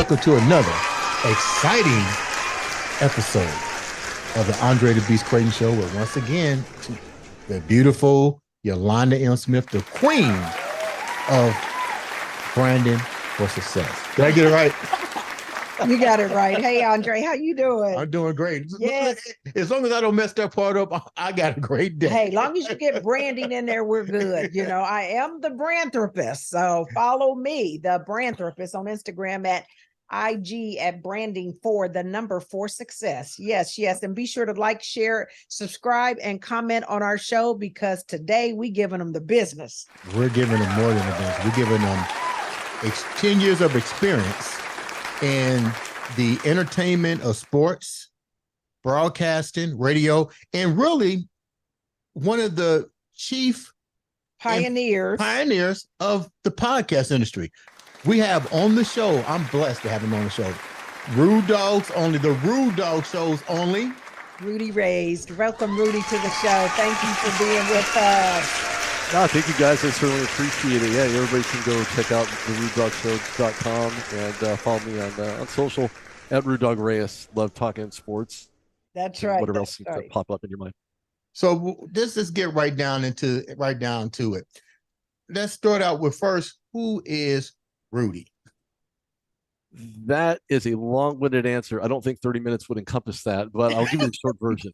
welcome to another exciting episode of the Andre The Beast Crayton Show, where once again, the beautiful Yolanda M. Smith, the queen of branding for success. Did I get it right? You got it right. Hey, Andre, how you doing? I'm doing great. Yes. As long as I don't mess that part up, I got a great day. Hey, long as you get branding in there, we're good. You know, I am the brandtherapist. So follow me, the brandtherapist, on Instagram at IG at branding for the number 4 success. Yes, yes. And be sure to like, share, subscribe, and comment on our show, because today we giving them the business. We're giving them more than the business. We're giving them 10 years of experience in the entertainment of sports, broadcasting, radio, and really one of the chief pioneers of the podcast industry. We have on the show, I'm blessed to have him on the show, Rude Dogs Only, the Rude Dog Shows Only, Rudy Reyes. Welcome, Rudy, to the show. Thank you for being with us. No, thank you guys. I certainly appreciate it. Yeah, everybody can go check out therudedogshow.com and follow me on social at Rude Dog Reyes. Love talking sports. That's right. Whatever else seems to pop up in your mind. So let's just get right down to it. Let's start out with first, who is Rudy? That is a long-winded answer. I don't think 30 minutes would encompass that, but I'll give you the short version.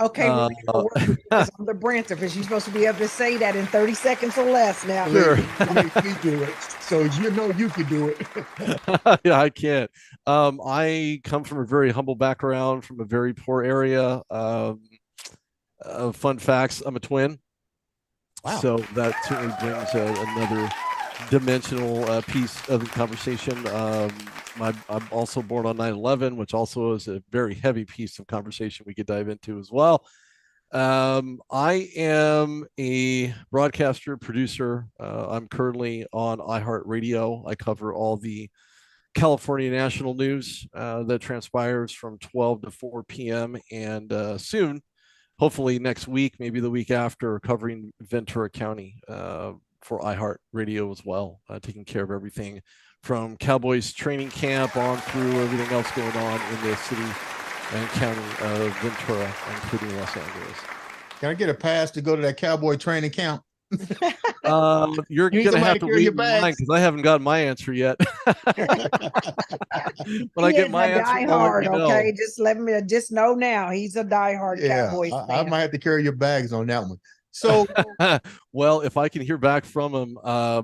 Okay, I'm the brandtherapist. You're supposed to be able to say that in 30 seconds or less now. Sure. You do it. So you know you can do it. Yeah, I can. I come from a very humble background, from a very poor area. Fun facts, I'm a twin. Wow. So that certainly brings another dimensional piece of the conversation. I'm also born on 9/11, which also is a very heavy piece of conversation we could dive into as well. I am a broadcaster, producer. I'm currently on iHeartRadio. I cover all the California national news that transpires from 12 to 4 p.m. and soon, hopefully next week, maybe the week after, covering Ventura County for iHeartRadio as well, taking care of everything from Cowboys training camp on through everything else going on in the city and county of Ventura, including Los Angeles. Can I get a pass to go to that Cowboy training camp? You're going to have to wait in line because I haven't gotten my answer yet. When I get my answer, diehard, okay? Just know now he's a diehard Cowboys fan. I might have to carry your bags on that one. So, well, if I can hear back from them,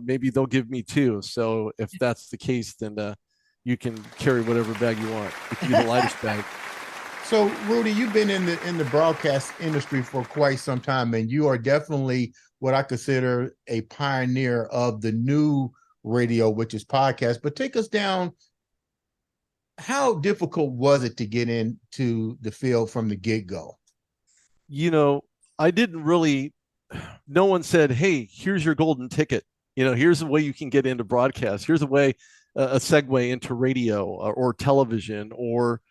maybe they'll give me 2. So if that's the case, then you can carry whatever bag you want. It can be the lightest bag. So, Rudy, you've been in the broadcast industry for quite some time, and you are definitely what I consider a pioneer of the new radio, which is podcast. But take us down. How difficult was it to get into the field from the get-go? You know, I didn't really. No one said, "Hey, here's your golden ticket. You know, here's the way you can get into broadcast. Here's a way, a segue into radio or television or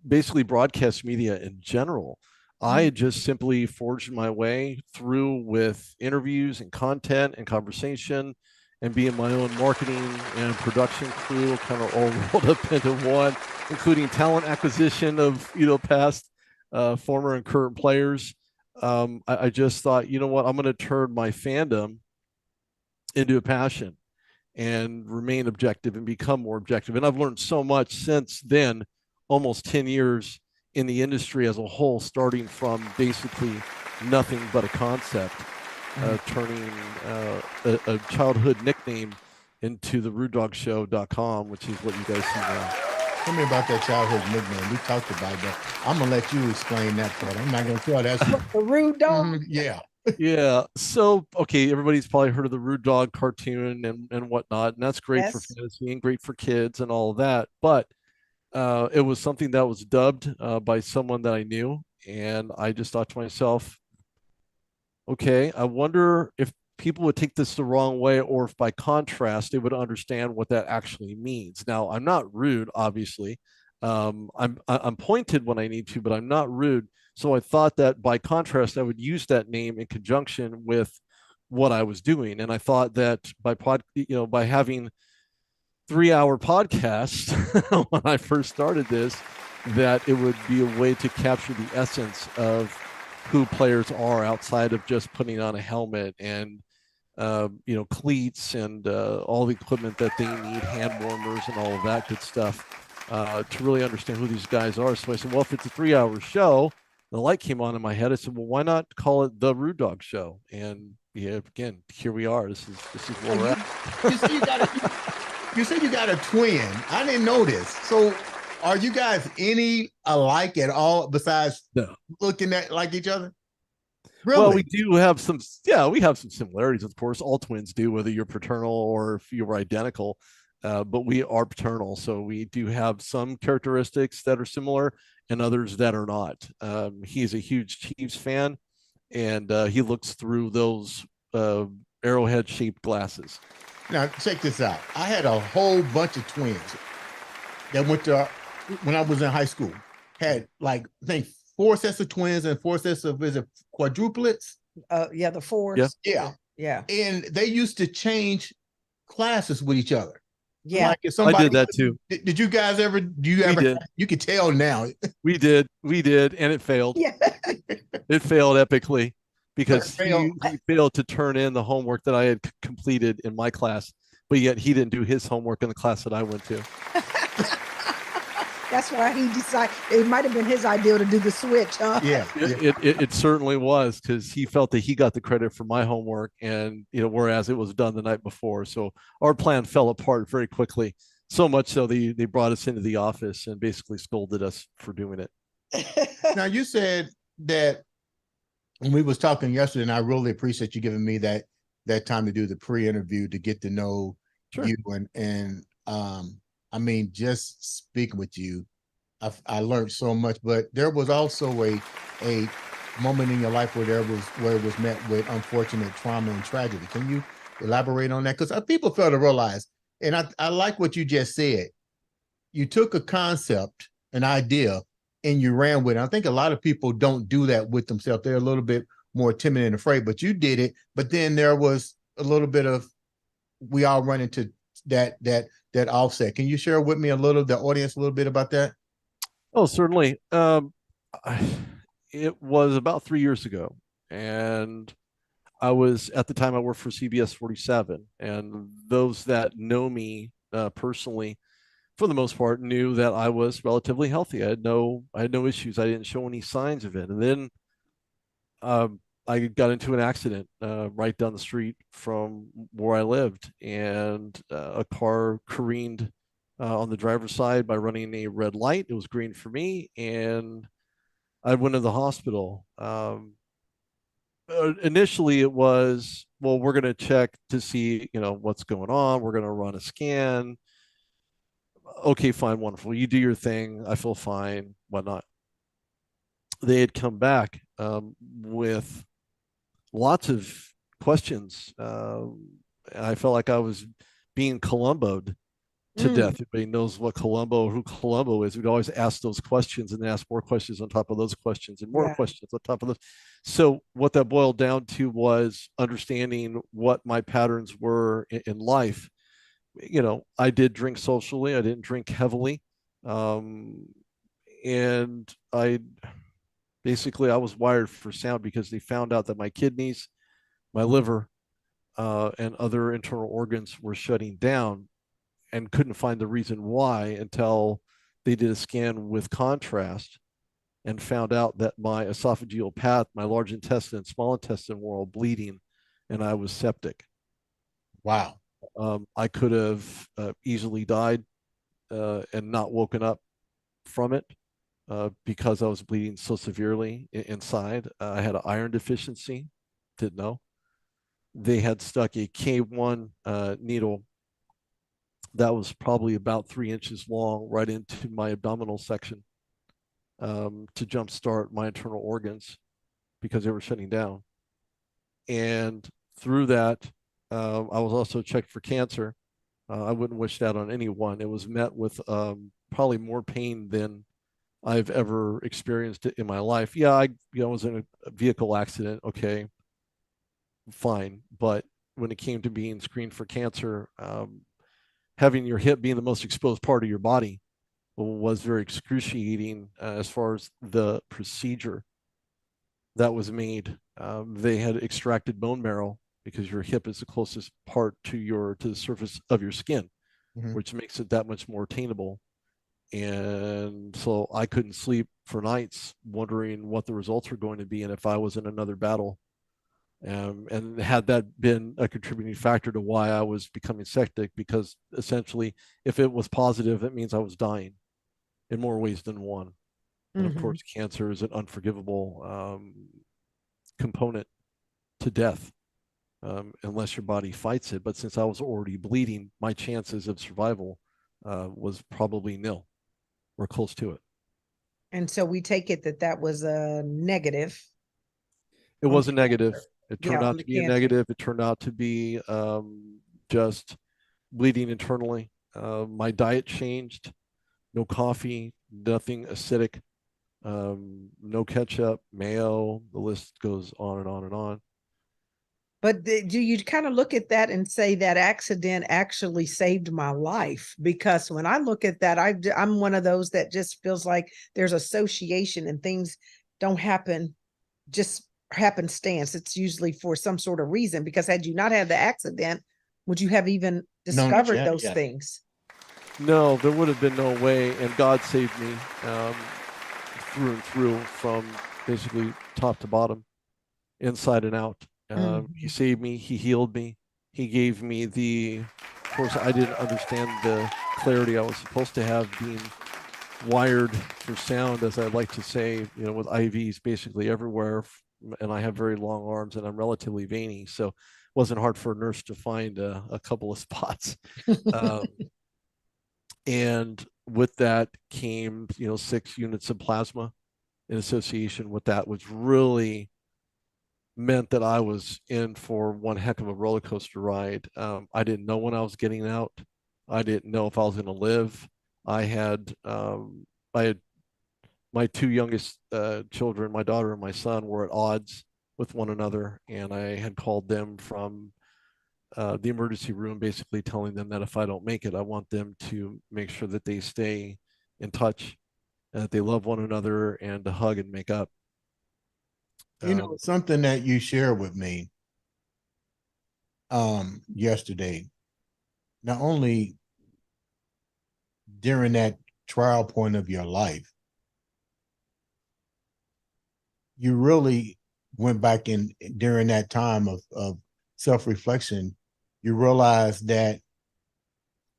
basically broadcast media in general." I had just simply forged my way through with interviews and content and conversation and being my own marketing and production crew, kind of all rolled up into one, including talent acquisition of, past former and current players. I just thought, you know what, I'm going to turn my fandom into a passion and remain objective and become more objective. And I've learned so much since then, almost 10 years in the industry as a whole, starting from basically nothing but a concept, turning a childhood nickname into the rudedogshow.com, which is what you guys see now. Tell me about that childhood nickname. We talked about that. I'm going to let you explain that part. I'm not going to tell that. The Rude Dog? Yeah. Yeah. So, okay, everybody's probably heard of the Rude Dog cartoon and whatnot, and that's great for fantasy and great for kids and all of that. But it was something that was dubbed by someone that I knew, and I just thought to myself, okay, I wonder if people would take this the wrong way, or if by contrast they would understand what that actually means. Now, I'm not rude, obviously. I'm pointed when I need to, but I'm not rude. So I thought that by contrast, I would use that name in conjunction with what I was doing. And I thought that by having 3-hour podcast when I first started this, that it would be a way to capture the essence of who players are outside of just putting on a helmet and cleats and all the equipment that they need, hand warmers and all of that good stuff, to really understand who these guys are. So I said, well, if it's a 3-hour show, the light came on in my head. I said, well, why not call it the Rude Dog Show? And yeah, again, here we are. This is where we're at. You said you got a twin. I didn't know this. So are you guys any alike at all besides looking at like each other? Really? Well, we do have some, we have some similarities, of course. All twins do, whether you're paternal or if you're identical. But we are paternal, so we do have some characteristics that are similar and others that are not. He's a huge Chiefs fan, and he looks through those arrowhead-shaped glasses. Now, check this out. I had a whole bunch of twins that went to, when I was in high school, had like, I think 4 sets of twins and 4 sets of, is it quadruplets? Yeah, the 4s. Yeah. And they used to change classes with each other. Yeah. Like if somebody, I did that too. Did you guys ever, you could tell now. We did. And it failed. Yeah. It failed epically because he failed to turn in the homework that I had completed in my class, but yet he didn't do his homework in the class that I went to. That's why he decided it might have been his idea to do the switch, huh? Yeah. It certainly was, because he felt that he got the credit for my homework, and whereas it was done the night before. So our plan fell apart very quickly. So much so they brought us into the office and basically scolded us for doing it. Now, you said that when we was talking yesterday, and I really appreciate you giving me that time to do the pre-interview to get to know you, and I mean, just speaking with you, I learned so much. But there was also a moment in your life where it was met with unfortunate trauma and tragedy. Can you elaborate on that? Because people fail to realize, and I like what you just said. You took a concept, an idea, and you ran with it. I think a lot of people don't do that with themselves. They're a little bit more timid and afraid, but you did it. But then there was a little bit of, we all run into that offset. Can you share with me the audience a little bit about that? Oh, certainly. It was about 3 years ago, and I was, at the time, I worked for CBS 47, and those that know me personally, for the most part, knew that I was relatively healthy. I had no issues. I didn't show any signs of it. And then I got into an accident right down the street from where I lived, and a car careened on the driver's side by running a red light. It was green for me, and I went to the hospital. Initially, it was, well, we're going to check to see, what's going on. We're going to run a scan. Okay, fine, wonderful. You do your thing. I feel fine, whatnot. They had come back with lots of questions. And I felt like I was being Columboed to death. Everybody knows who Columbo is. We'd always ask those questions and then ask more questions on top of those questions and more questions on top of those. So what that boiled down to was understanding what my patterns were in life. I did drink socially. I didn't drink heavily. And I was wired for sound because they found out that my kidneys, my liver, and other internal organs were shutting down, and couldn't find the reason why until they did a scan with contrast and found out that my esophageal path, my large intestine and small intestine were all bleeding, and I was septic. Wow. I could have easily died and not woken up from it because I was bleeding so severely inside. I had an iron deficiency, didn't know. They had stuck a K1 needle that was probably about 3 inches long right into my abdominal section to jumpstart my internal organs because they were shutting down. And through that, I was also checked for cancer. I wouldn't wish that on anyone. It was met with probably more pain than I've ever experienced in my life. Yeah, I was in a vehicle accident. Okay, fine. But when it came to being screened for cancer, having your hip being the most exposed part of your body was very excruciating as far as the procedure that was made. They had extracted bone marrow because your hip is the closest part to the surface of your skin, which makes it that much more attainable. And so I couldn't sleep for nights wondering what the results were going to be and if I was in another battle. And had that been a contributing factor to why I was becoming septic, because essentially if it was positive, it means I was dying in more ways than one. And of course, cancer is an unforgivable component to death unless your body fights it. But since I was already bleeding, my chances of survival was probably nil or close to it. And so we take it that that was a negative. It was a negative. It turned Yeah, out to be a negative. It turned out to be just bleeding internally. My diet changed. No coffee, nothing acidic, no ketchup, mayo. The list goes on and on and on. But do you kind of look at that and say that accident actually saved my life? Because when I look at that, I'm one of those that just feels like there's association and things don't happen just happenstance. It's usually for some sort of reason, because had you not had the accident, would you have even discovered those things? No, there would have been no way. And God saved me through and through, from basically top to bottom, inside and out. He saved me. He healed me. He gave me of course, I didn't understand the clarity I was supposed to have, being wired for sound, as I like to say, with IVs basically everywhere. And I have very long arms and I'm relatively veiny. So it wasn't hard for a nurse to find a couple of spots. And with that came, 6 units of plasma in association with that, which really meant that I was in for one heck of a roller coaster ride. I didn't know when I was getting out. I didn't know if I was going to live. I had my 2 youngest children, my daughter and my son, were at odds with one another, and I had called them from the emergency room, basically telling them that if I don't make it, I want them to make sure that they stay in touch, and that they love one another, and to hug and make up. Something that you shared with me yesterday, not only during that trial point of your life, you really went back in during that time of self-reflection. You realized that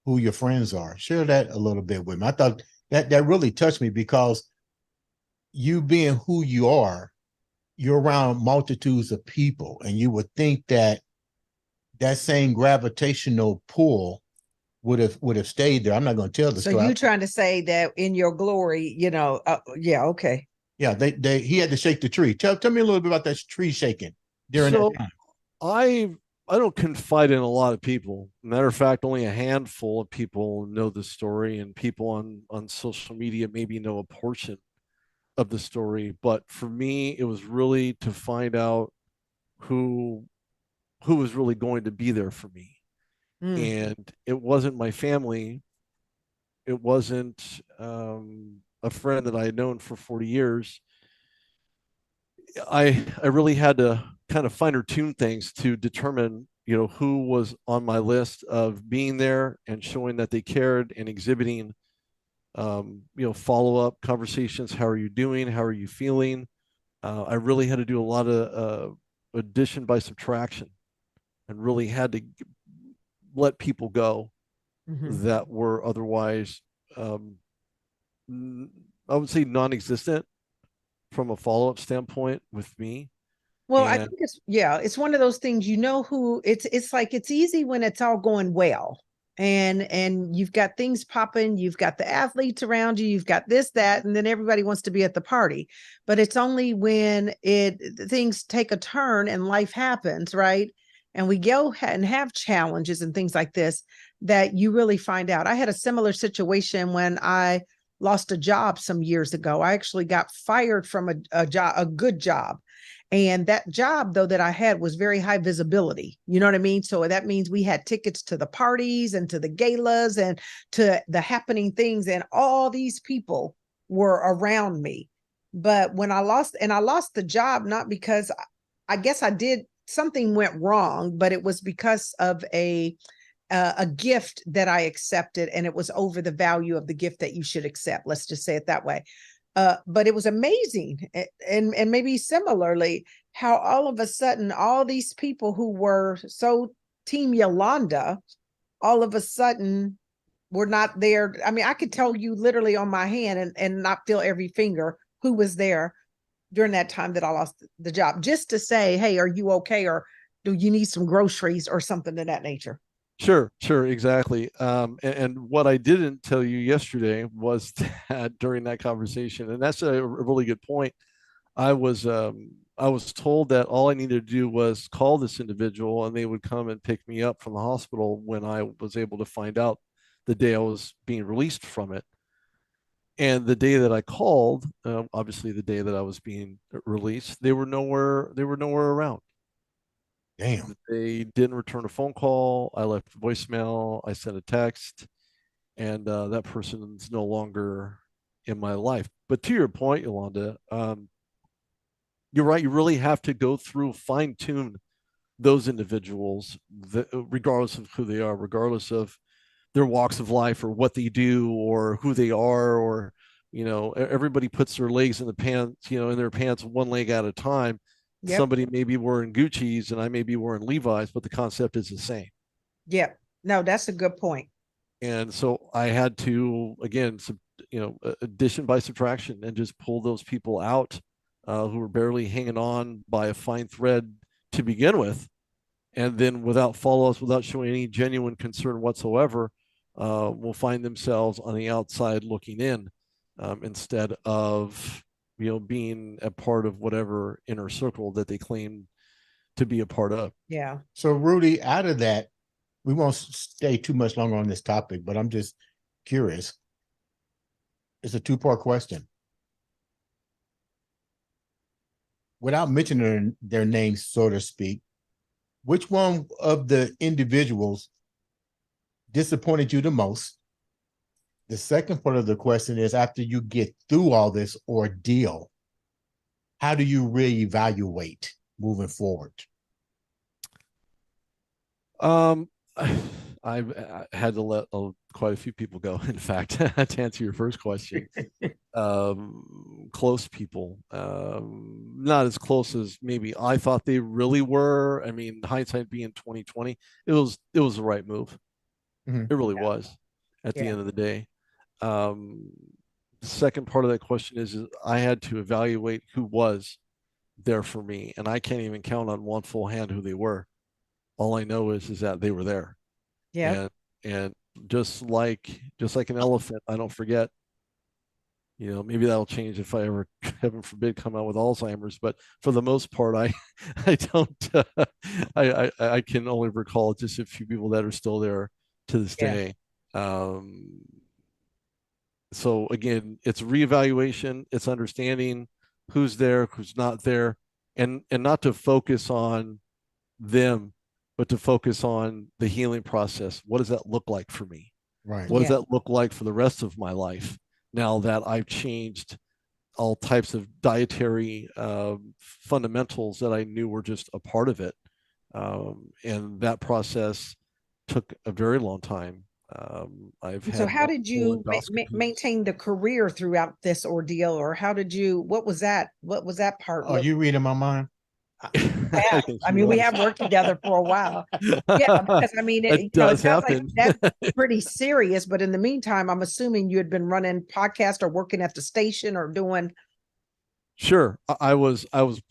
who your friends are. Share that a little bit with me. I thought that really touched me, because you being who you are, you're around multitudes of people, and you would think that same gravitational pull would have stayed there. I'm not going to tell the story. So you trying to say that in your glory, yeah, okay. Yeah, he had to shake the tree. Tell me a little bit about that tree shaking during that time. I don't confide in a lot of people. Matter of fact, only a handful of people know the story, and people on social media maybe know a portion of the story. But for me, it was really to find out who was really going to be there for me. And it wasn't my family. It wasn't a friend that I had known for 40 years. I really had to kind of finer tune things to determine, who was on my list of being there and showing that they cared, and exhibiting, follow-up conversations. How are you doing? How are you feeling? I really had to do a lot of addition by subtraction, and really had to let people go that were otherwise, I would say, non-existent from a follow-up standpoint with me. Well, I think it's one of those things, who it's like, it's easy when it's all going well, and you've got things popping, you've got the athletes around you, you've got this, that, and then everybody wants to be at the party. But it's only when things take a turn and life happens, right? And we go and have challenges and things like this, that you really find out. I had a similar situation when I lost a job some years ago. I actually got fired from a job, a good job. And that job, though, that I had was very high visibility. You know what I mean? So that means we had tickets to the parties and to the galas and to the happening things. And all these people were around me. But when I lost the job, not because I guess I did something went wrong, but it was because of a gift that I accepted, and it was over the value of the gift that you should accept. Let's just say it that way. But it was amazing. And maybe similarly, how all of a sudden, all these people who were so Team Yolanda, all of a sudden were not there. I mean, I could tell you literally on my hand and not feel every finger who was there during that time that I lost the job, just to say, hey, are you okay? Or do you need some groceries or something of that nature? Sure, exactly. And what I didn't tell you yesterday was that during that conversation, and that's a really good point. I was told that all I needed to do was call this individual, and they would come and pick me up from the hospital when I was able to find out the day I was being released from it. And the day that I called, obviously the day that I was being released, they were nowhere. They were nowhere around. Damn. They didn't return a phone call. I left a voicemail. I sent a text, and that person's no longer in my life. But to your point, Yolanda, you're right. You really have to go through, fine tune those individuals, regardless of who they are, regardless of their walks of life or what they do or who they are, or everybody puts their legs in the pants, in their pants one leg at a time. Yep. Somebody may be wearing Gucci's and I may be wearing Levi's, but the concept is the same. Yep. No, that's a good point. And so I had to, again, addition by subtraction, and just pull those people out who were barely hanging on by a fine thread to begin with. And then without follow-ups, without showing any genuine concern whatsoever, will find themselves on the outside looking in, instead of being a part of whatever inner circle that they claim to be a part of. Yeah. So Rudy, out of that, we won't stay too much longer on this topic, but I'm just curious. It's a two-part question. Without mentioning their names, so to speak, which one of the individuals disappointed you the most? The second part of the question is, after you get through all this ordeal, how do you reevaluate moving forward? I've had to let quite a few people go, in fact, to answer your first question. Close people, not as close as maybe I thought they really were. I mean, hindsight being 2020, it was the right move. Mm-hmm. It really was at the end of the day. The second part of that question is I had to evaluate who was there for me, and I can't even count on one full hand who they were. All I know is that they were there. Yeah. And just like an elephant, I don't forget. Maybe that'll change if I ever, heaven forbid, come out with Alzheimer's. But for the most part, I don't. I can only recall just a few people that are still there to this day. So again, it's reevaluation, it's understanding who's there, who's not there, and not to focus on them, but to focus on the healing process. What does that look like for me? Right. What does that look like for the rest of my life now that I've changed all types of dietary fundamentals that I knew were just a part of it? And that process took a very long time. So how did you maintain the career throughout this ordeal, or what was that part? Oh, you reading my mind? I mean, we have worked together for a while. Yeah, because I mean, it sounds happen. Like that's pretty serious. But in the meantime, I'm assuming you had been running podcast or working at the station or doing. Sure, I was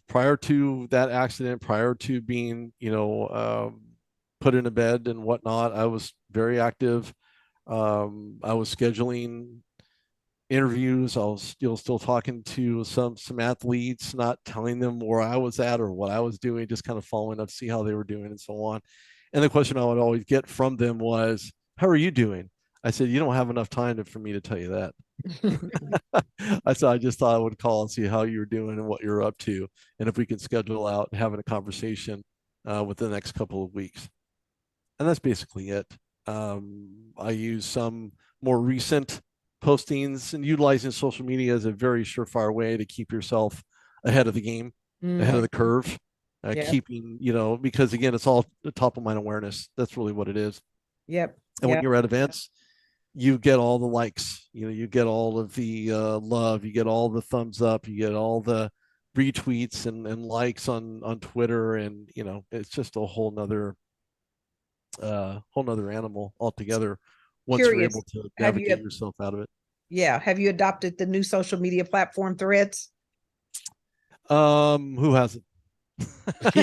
prior to that accident, prior to being put in a bed and whatnot. I was very active. I was scheduling interviews. I was still talking to some athletes, not telling them where I was at or what I was doing, just kind of following up to see how they were doing and so on. And the question I would always get from them was, how are you doing? I said, you don't have enough time for me to tell you that. I just thought I would call and see how you're doing and what you're up to, and if we could schedule out having a conversation within the next couple of weeks. And that's basically it. I use some more recent postings and utilizing social media as a very surefire way to keep yourself ahead of the game, ahead of the curve, Yep. keeping, because again, it's all top of mind awareness. That's really what it is. Yep. And when you're at events, you get all the likes, you get all of the love, you get all the thumbs up, you get all the retweets and likes on Twitter. And, it's just a whole nother animal altogether once you're Curious, able to navigate yourself out of it. Yeah. Have you adopted the new social media platform Threads? Who hasn't? I'm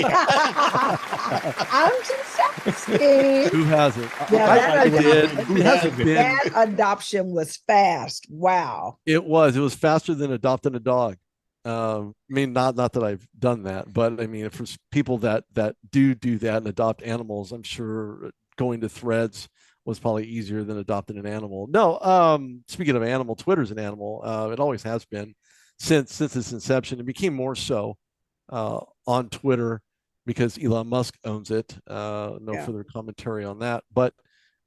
just asking. Who hasn't? Yeah, I did. That adoption was fast. Wow. It was faster than adopting a dog. I mean, not that I've done that, but I mean, for people that do that and adopt animals, I'm sure going to Threads was probably easier than adopting an animal. No, speaking of animal, Twitter's an animal. It always has been since its inception. It became more so on Twitter because Elon Musk owns it. No further commentary on that, but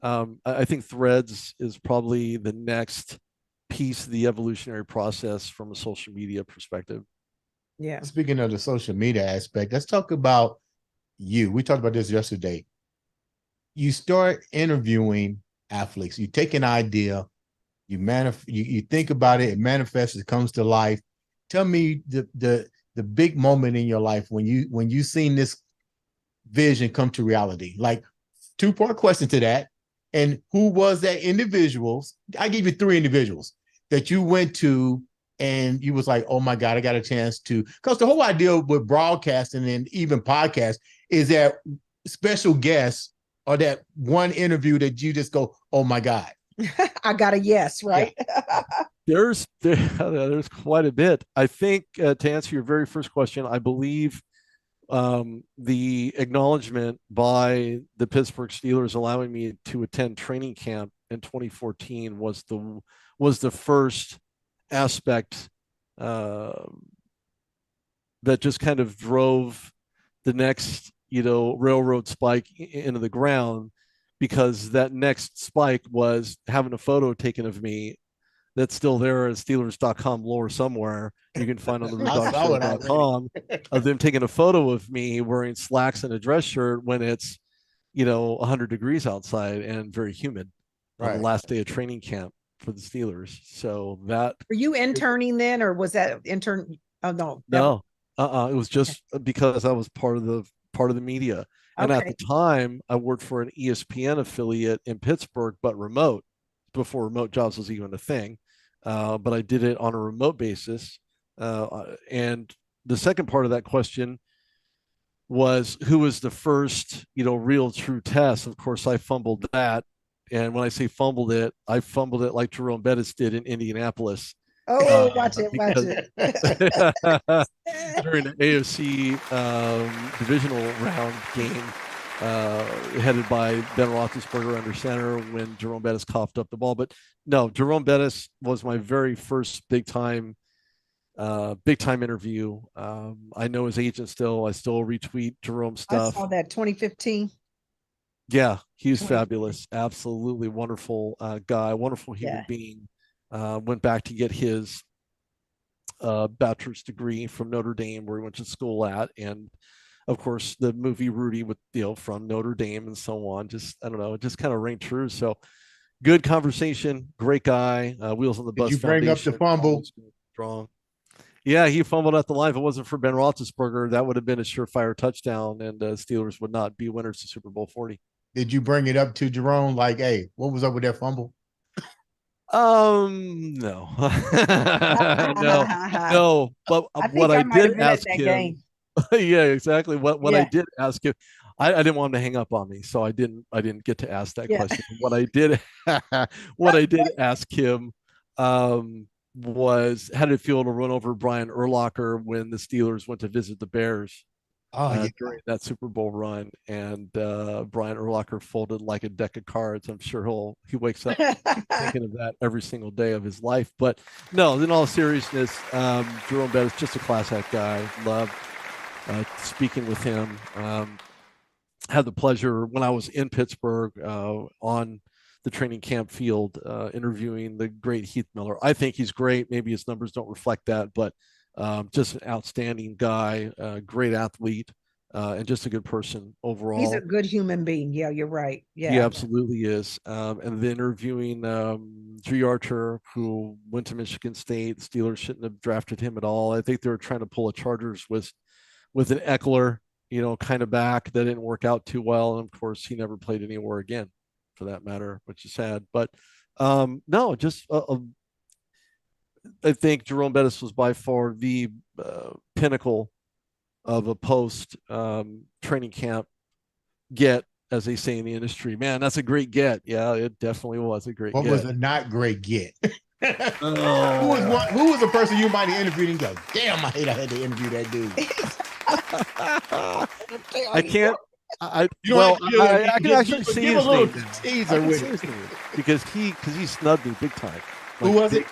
I think Threads is probably the next piece of the evolutionary process from a social media perspective. Yeah. Speaking of the social media aspect, let's talk about you. We talked about this yesterday. You start interviewing athletes. You take an idea, you think about it, it manifests, it comes to life. Tell me the big moment in your life when you seen this vision come to reality. Like, two-part question to that. And who was that individuals? I give you 3 individuals that you went to and you was like, oh my God, I got a chance to, because the whole idea with broadcasting and even podcasts is that special guests or that one interview that you just go, oh my God. I got a yes, right? Yeah. There's quite a bit. I think to answer your very first question, I believe the acknowledgement by the Pittsburgh Steelers allowing me to attend training camp in 2014 was the first aspect that just kind of drove the next railroad spike into the ground, because that next spike was having a photo taken of me that's still there at Steelers.com lore somewhere. You can find on the RootDogShow.com of them taking a photo of me wearing slacks and a dress shirt when it's 100 degrees outside and very humid on the last day of training camp for the Steelers. So that were you interning then, or was that intern? Oh no. It was just because I was part of the media. And at the time I worked for an ESPN affiliate in Pittsburgh, but remote, before remote jobs was even a thing. But I did it on a remote basis. And the second part of that question was, who was the first, real true test? Of course, I fumbled that. And when I say fumbled it, I fumbled it like Jerome Bettis did in Indianapolis. Oh, watch it. During the AFC divisional round game, headed by Ben Roethlisberger under center when Jerome Bettis coughed up the ball. But no, Jerome Bettis was my very first big time interview. I know his agent still. I still retweet Jerome stuff. I saw that 2015. Yeah, he's fabulous. Absolutely wonderful guy, wonderful human being. Went back to get his bachelor's degree from Notre Dame, where he went to school at, and of course the movie Rudy with from Notre Dame and so on. Just, I don't know, it just kind of rang true. So good conversation, great guy. Wheels on the Bus. Did you bring up the fumble? Strong. Yeah, he fumbled at the line. If it wasn't for Ben Roethlisberger, that would have been a surefire touchdown, and Steelers would not be winners to Super Bowl 40. Did you bring it up to Jerome? Like, hey, what was up with that fumble? No. no. But what I did ask him, yeah, exactly. What I did ask him, I didn't want him to hang up on me, so I didn't get to ask that question. What I did ask him was, how did it feel to run over Brian Urlacher when the Steelers went to visit the Bears Oh yeah. during that Super Bowl run, and Brian Urlacher folded like a deck of cards. I'm sure he wakes up thinking of that every single day of his life. But no, in all seriousness, Jerome Bettis, just a class act guy. Loved speaking with him. Had the pleasure when I was in Pittsburgh on the training camp field interviewing the great Heath Miller. I think he's great. Maybe his numbers don't reflect that, but just an outstanding guy, great athlete, and just a good person overall. He's a good human being. Yeah, you're right. Yeah, he absolutely is. And then interviewing G. Archer, who went to Michigan State. The Steelers shouldn't have drafted him at all. I think they were trying to pull a Chargers with an Eckler, kind of back. That didn't work out too well. And of course, he never played anywhere again, for that matter, which is sad. But no, just I think Jerome Bettis was by far the pinnacle of a post training camp get, as they say in the industry. Man, that's a great get. Yeah, it definitely was a great What get. was a not great get? Who was the person you might have interviewed and go, damn, I hate I had to interview that dude. I can't. I can actually see his name teaser because he snubbed me big time. Who was it?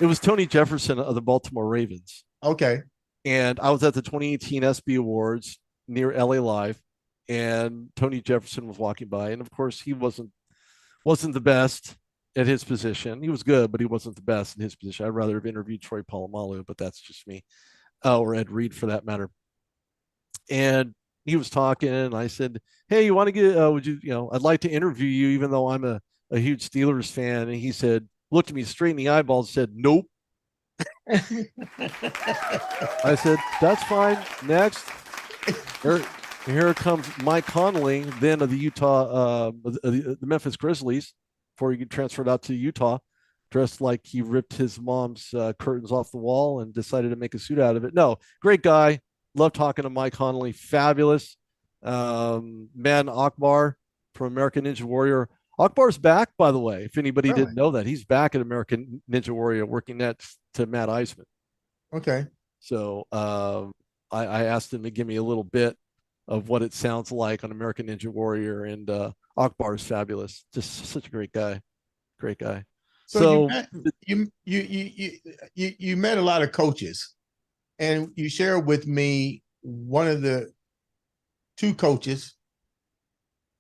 It was Tony Jefferson of the Baltimore Ravens. Okay. And I was at the 2018 SB Awards near LA Live, and Tony Jefferson was walking by, and of course he wasn't the best at his position. He was good, but he wasn't the best in his position. I'd rather have interviewed Troy Polamalu, but that's just me, or Ed Reed for that matter. And he was talking, and I said, "Hey, you want to get? Would you? I'd like to interview you, even though I'm a huge Steelers fan." And he said, looked at me straight in the eyeballs, and said, "Nope." I said, "That's fine. Next." Here comes Mike Conley, then of the the Memphis Grizzlies, before he transferred out to Utah, dressed like he ripped his mom's curtains off the wall and decided to make a suit out of it. No, great guy. Love talking to Mike Conley. Fabulous. Man, Akbar from American Ninja Warrior. Akbar's back, by the way, if anybody didn't know that. He's back at American Ninja Warrior working next to Matt Eisman. Okay. So I asked him to give me a little bit of what it sounds like on American Ninja Warrior, and Akbar is fabulous. Just such a great guy. Great guy. So you met a lot of coaches, and you shared with me one of the two coaches,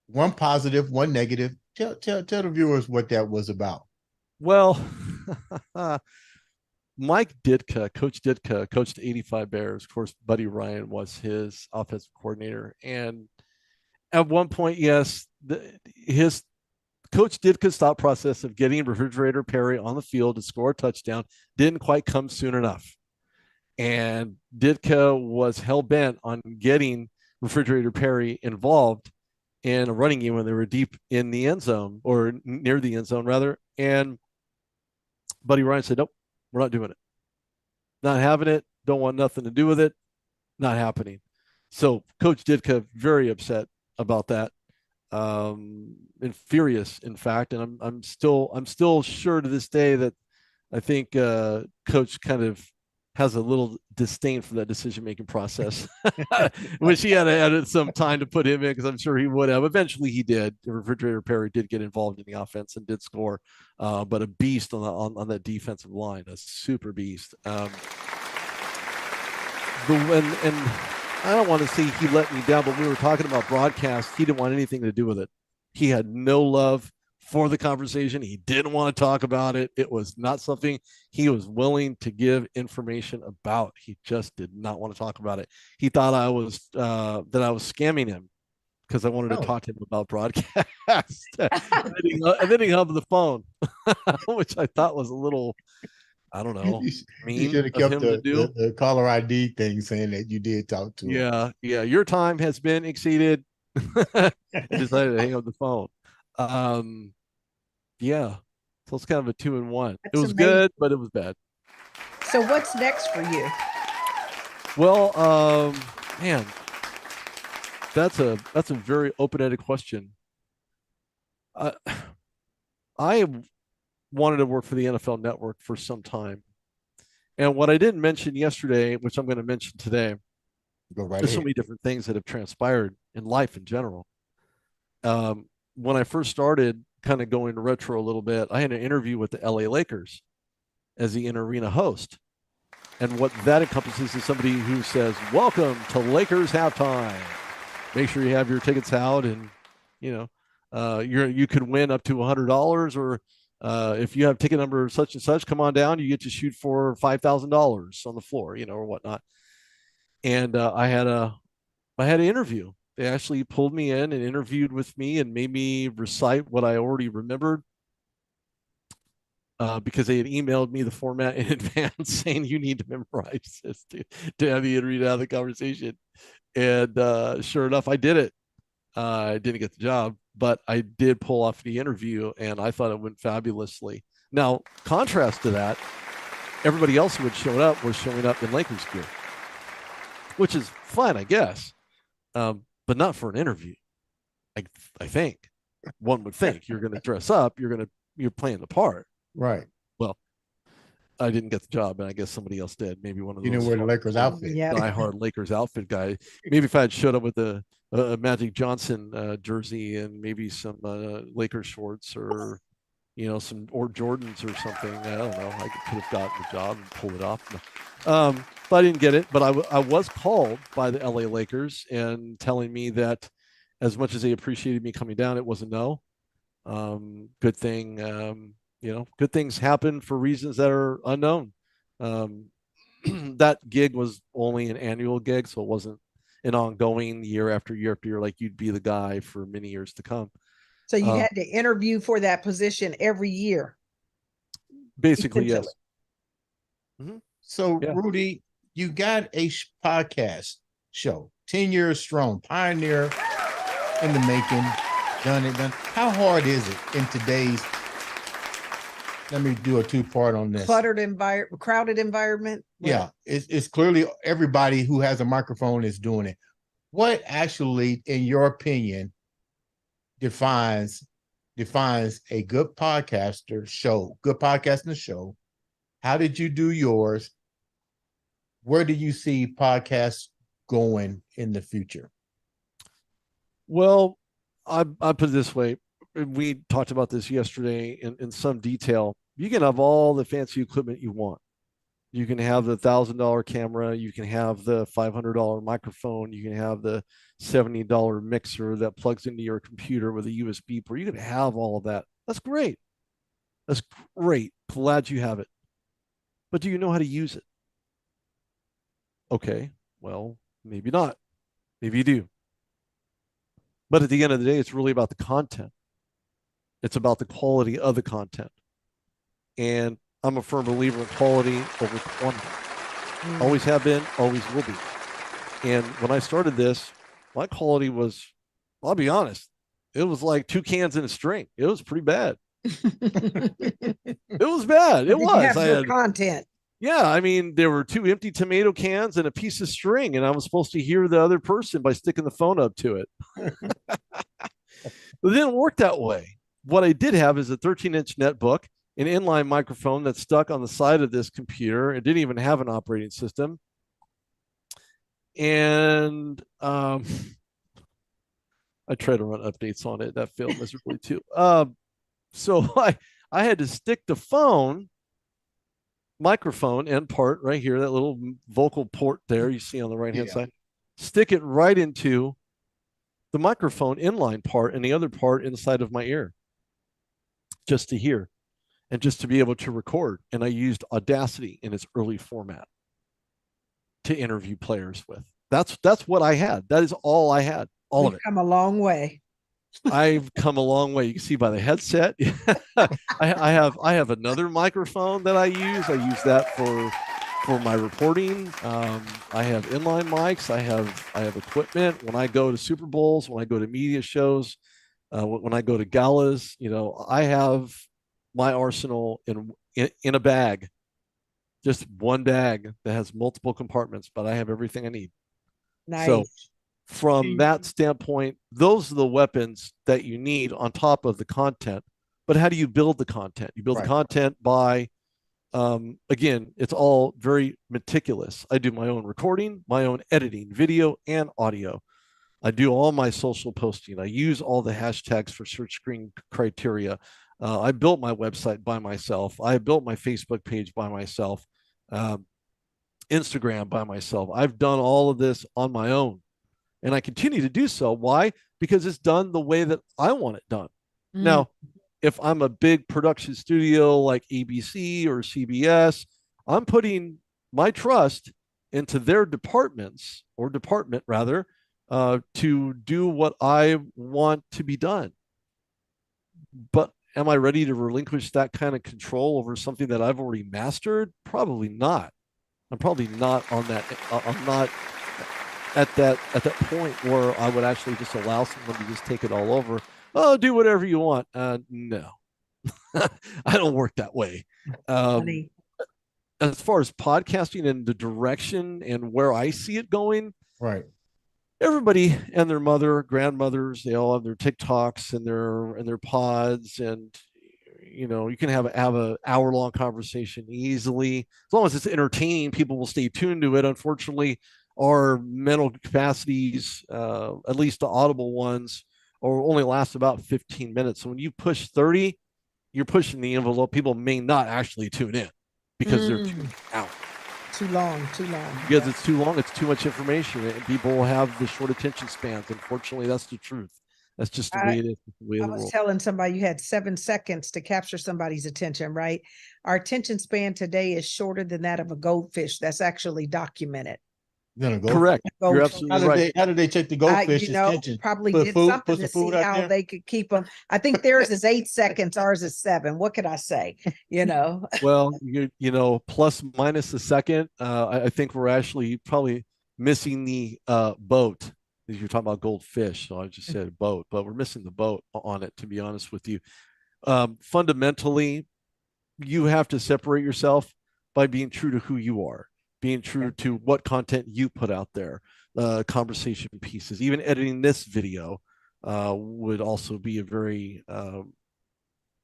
one positive, one negative. Tell the viewers what that was about. Well, Mike Ditka, Coach Ditka, coached 85 Bears. Of course, Buddy Ryan was his offensive coordinator. And at one point, yes, his Coach Ditka's thought process of getting Refrigerator Perry on the field to score a touchdown didn't quite come soon enough. And Ditka was hell-bent on getting Refrigerator Perry involved in a running game when they were deep in the end zone, or near the end zone, rather. And Buddy Ryan said, nope, we're not doing it. Not having it. Don't want nothing to do with it. Not happening. So Coach Ditka very upset about that. And furious, in fact. And I'm still sure to this day that I think Coach kind of has a little disdain for that decision-making process, which he had added some time to put him in, because I'm sure he would have. Eventually he did. Refrigerator Perry did get involved in the offense and did score, but a beast on that defensive line, a super beast. And I don't want to say he let me down, but we were talking about broadcast. He didn't want anything to do with it. He had no love for the conversation. He didn't want to talk about it. It was not something he was willing to give information about. He just did not want to talk about it. He thought I was scamming him because I wanted to talk to him about broadcast. and then he hung up the phone, which I thought was a little, I don't know, mean. You should have kept the caller ID thing saying that you did talk to him. Yeah. Your time has been exceeded. I decided to hang up the phone. Yeah, so it's kind of a 2-in-1. It was amazing. Good, but it was bad. So what's next for you? Well, man, that's a very open-ended question. I wanted to work for the NFL Network for some time, and what I didn't mention yesterday, which I'm going to mention today, Go right There's so ahead. many different things that have transpired in life in general. When I first started kind of going retro a little bit, I had an interview with the LA Lakers as the in-arena host. And what that encompasses is somebody who says, "Welcome to Lakers halftime. Make sure you have your tickets out, and you could win up to $100, or if you have ticket number such and such, come on down. You get to shoot for $5,000 on the floor, or whatnot." And I had an interview. They actually pulled me in and interviewed with me and made me recite what I already remembered. Because they had emailed me the format in advance saying you need to memorize this to have the interview, to have the conversation. And sure enough, I did it. I didn't get the job, but I did pull off the interview, and I thought it went fabulously. Now, contrast to that, everybody else who had showed up was showing up in Lakers gear, which is fine, I guess, but not for an interview. I think one would think you're going to dress up, you're playing the part. Right. Well, I didn't get the job, and I guess somebody else did. Maybe one of those. You didn't wear the Lakers outfit. Yeah. Diehard Lakers outfit guy. Maybe if I had showed up with a Magic Johnson jersey and maybe some Lakers shorts, or some Jordans or something, I don't know. I could have gotten the job and pulled it off. But I didn't get it. But I was called by the LA Lakers and telling me that as much as they appreciated me coming down, it was a no. Good thing. Good things happen for reasons that are unknown. That gig was only an annual gig, so it wasn't an ongoing year after year after year, like you'd be the guy for many years to come. So you had to interview for that position every year. Basically, yes. Mm-hmm. So, yeah. Rudy, you got a podcast show, 10 years strong, pioneer in the making, done. How hard is it in today's, let me do a two-part on this. Cluttered crowded environment? Yeah, it's clearly everybody who has a microphone is doing it. What actually, in your opinion, defines a good podcaster show, good podcasting show? How did you do yours? Where do you see podcasts going in the future? Well, I put it this way. We talked about this yesterday in some detail. You can have all the fancy equipment you want. You can have the $1,000 camera. You can have the $500 microphone. You can have the $70 mixer that plugs into your computer with a USB port. You can have all of that. That's great. That's great. Glad you have it. But do you know how to use it? Okay, well, maybe not. Maybe you do. But at the end of the day, it's really about the content. It's about the quality of the content. And I'm a firm believer in quality over quantity. Always have been, always will be. And when I started this, my quality was, I'll be honest, it was like 2 cans in a string. It was pretty bad. It was bad. It was. You have content. Yeah, I mean, there were 2 empty tomato cans and a piece of string, and I was supposed to hear the other person by sticking the phone up to it. It didn't work that way. What I did have is a 13-inch netbook, an inline microphone that's stuck on the side of this computer. It didn't even have an operating system. And I tried to run updates on it. That failed miserably too. So I had to stick the phone microphone end part right here, that little vocal port there you see on the right hand side, stick it right into the microphone inline part and the other part inside of my ear just to hear and just to be able to record. And I used Audacity in its early format to interview players with. That's what I had. That is all I had. All of it. Come a long way. I've come a long way. You can see by the headset. I have another microphone that I use. I use that for my reporting. I have inline mics. I have equipment when I go to Super Bowls, when I go to media shows, when I go to galas. I have my arsenal in a bag, just one bag that has multiple compartments, but I have everything I need. Nice. So from that standpoint, those are the weapons that you need on top of the content. But how do you build the content? You build the content by Again, it's all very meticulous. I do my own recording, my own editing, video and audio. I do all my social posting. I use all the hashtags for search screen criteria. I built my website by myself. I built my Facebook page by myself, Instagram by myself. I've done all of this on my own, and I continue to do so. Why? Because it's done the way that I want it done. Now, if I'm a big production studio like ABC or CBS, I'm putting my trust into their departments, or department rather, to do what I want to be done. But am I ready to relinquish that kind of control over something that I've already mastered? Probably not. I'm probably not on that. I'm not at that point where I would actually just allow someone to just take it all over. Oh, do whatever you want. No, I don't work that way. As far as podcasting and the direction and where I see it going, right? Everybody and their mother, grandmothers, they all have their TikToks and their pods, and you can have an hour-long conversation easily. As long as it's entertaining, people will stay tuned to it. Unfortunately, our mental capacities, at least the audible ones, only last about 15 minutes. So when you push 30, you're pushing the envelope. People may not actually tune in because they're tuning out. Too long. Because it's too long, it's too much information, and people will have the short attention spans. Unfortunately, that's the truth. That's just the way it is. I was telling somebody you had 7 seconds to capture somebody's attention, right? Our attention span today is shorter than that of a goldfish. That's actually documented. Correct. You're absolutely right. How did they check the goldfish's attention? Probably did something to see how they could keep them. I think theirs is 8 seconds. Ours is 7. What could I say? Well, plus minus a second. I think we're actually probably missing the boat. You're talking about goldfish, so I just said boat, but we're missing the boat on it, to be honest with you. Fundamentally, you have to separate yourself by being true to who you are, being true to what content you put out there, conversation pieces. Even editing this video would also be a very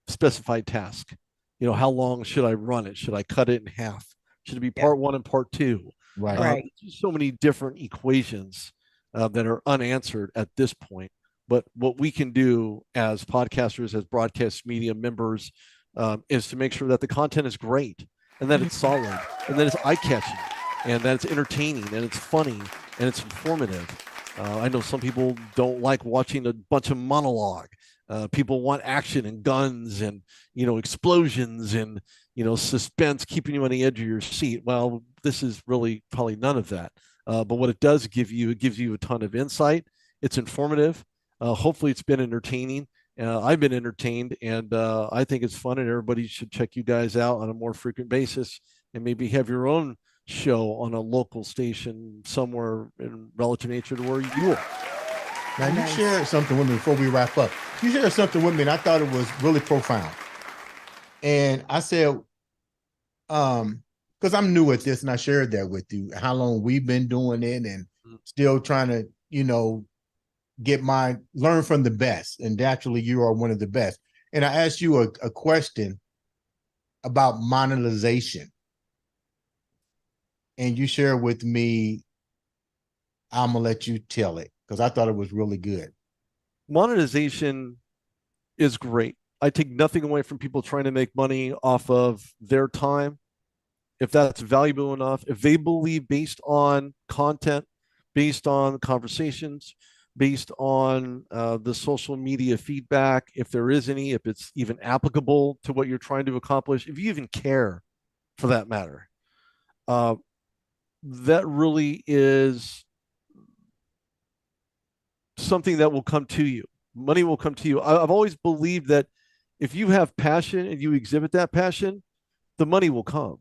specified task. How long should I run it? Should I cut it in half? Should it be part 1 and part 2? Right. So many different equations that are unanswered at this point. But what we can do as podcasters, as broadcast media members, is to make sure that the content is great, and that it's solid, and that it's eye-catching, and that it's entertaining, and it's funny, and it's informative. I know some people don't like watching a bunch of monologue. People want action and guns and explosions and suspense, keeping you on the edge of your seat. Well, this is really probably none of that. But what it does give you, it gives you a ton of insight. It's informative. Hopefully it's been entertaining. I've been entertained, and I think it's fun, and everybody should check you guys out on a more frequent basis, and maybe have your own show on a local station somewhere in relative nature to where you are. Now, you shared something with me before we wrap up. You shared something with me, and I thought it was really profound. And I said, because I'm new at this, and I shared that with you, how long we've been doing it, and still trying to, learn from the best. And naturally, you are one of the best. And I asked you a question about monetization. And you shared with me, I'm going to let you tell it, because I thought it was really good. Monetization is great. I take nothing away from people trying to make money off of their time. If that's valuable enough, if they believe, based on content, based on conversations, based on the social media feedback, if there is any, if it's even applicable to what you're trying to accomplish, if you even care for that matter, that really is something that will come to you. Money will come to you. I've always believed that if you have passion and you exhibit that passion, the money will come.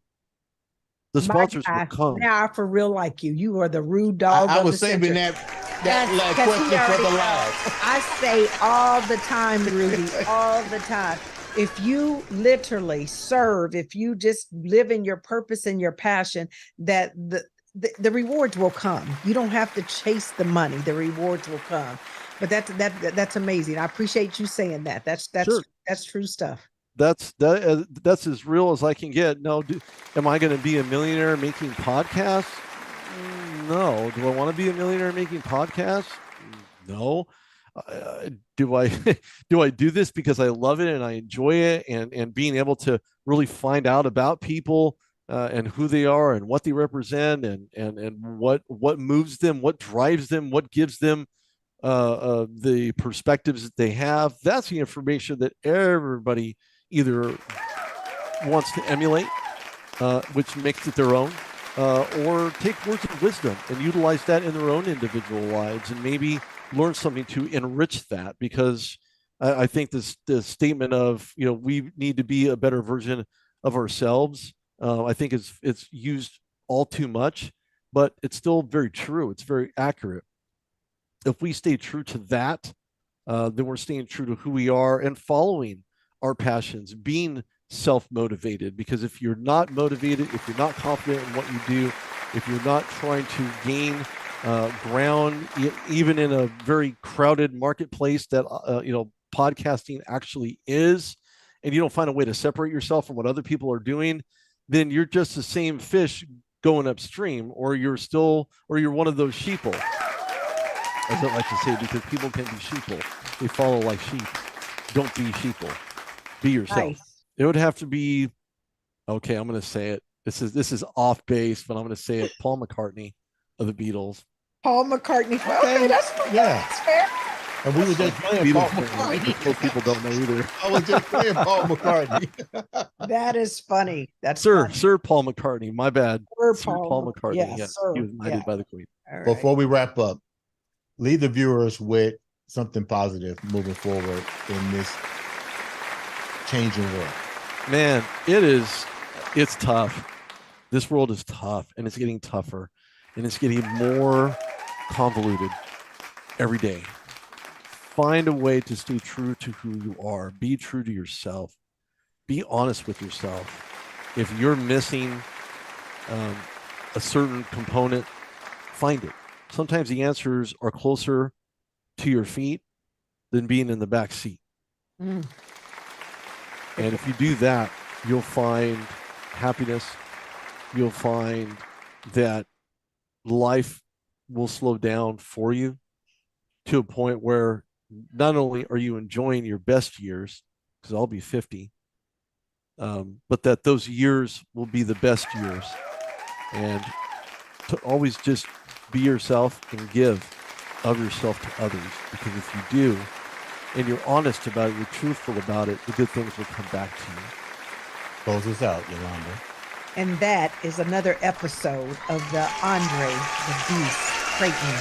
The sponsors will come. Now I for real like you. You are the rude dog. I was saving that question for the last. I say all the time, Rudy, all the time. If you literally serve, if you just live in your purpose and your passion, that the rewards will come. You don't have to chase the money. The rewards will come. But that's amazing. I appreciate you saying that. That's true stuff. that's as real as I can get. No, am I going to be a millionaire making podcasts? No. Do I want to be a millionaire making podcasts? No. Do I do I do this because I love it and I enjoy it, and being able to really find out about people and who they are and what they represent, and what moves them, what drives them, what gives them the perspectives that they have. That's the information that everybody either wants to emulate, which makes it their own, or take words of wisdom and utilize that in their own individual lives, and maybe learn something to enrich that. Because I think this statement of, we need to be a better version of ourselves, I think it's used all too much, but it's still very true. It's very accurate. If we stay true to that, then we're staying true to who we are and following our passions, being self-motivated. Because if you're not motivated, if you're not confident in what you do, if you're not trying to gain ground, even in a very crowded marketplace that podcasting actually is, and you don't find a way to separate yourself from what other people are doing, then you're just the same fish going upstream, or you're one of those sheeple. I don't like to say, because people can be sheeple. They follow like sheep. Don't be sheeple. Be yourself. Nice. It would have to be, okay, I'm going to say it. This is off base, but I'm going to say it. Paul McCartney of the Beatles. Paul McCartney. Okay, that's fair. And we were just playing Paul McCartney. Most people don't know either. I was just playing Paul McCartney. That is funny. That's Sir funny. Paul McCartney. My bad. Sir Paul McCartney. Yes, Yeah, sir. he was knighted by the Queen. All right. Before we wrap up, leave the viewers with something positive moving forward in this changing world. Man, it's tough. This world is tough, and it's getting tougher, and it's getting more convoluted every day. Find a way to stay true to who you are. Be true to yourself. Be honest with yourself. If you're missing a certain component, find it. Sometimes the answers are closer to your feet than being in the back seat. Mm. And if you do that, you'll find happiness. You'll find that life will slow down for you to a point where not only are you enjoying your best years, because I'll be 50, but that those years will be the best years. And to always just be yourself and give of yourself to others. Because if you do, and you're honest about it, you're truthful about it, the good things will come back to you. Close us out, Yolanda. And that is another episode of the Andre the Beast Crayton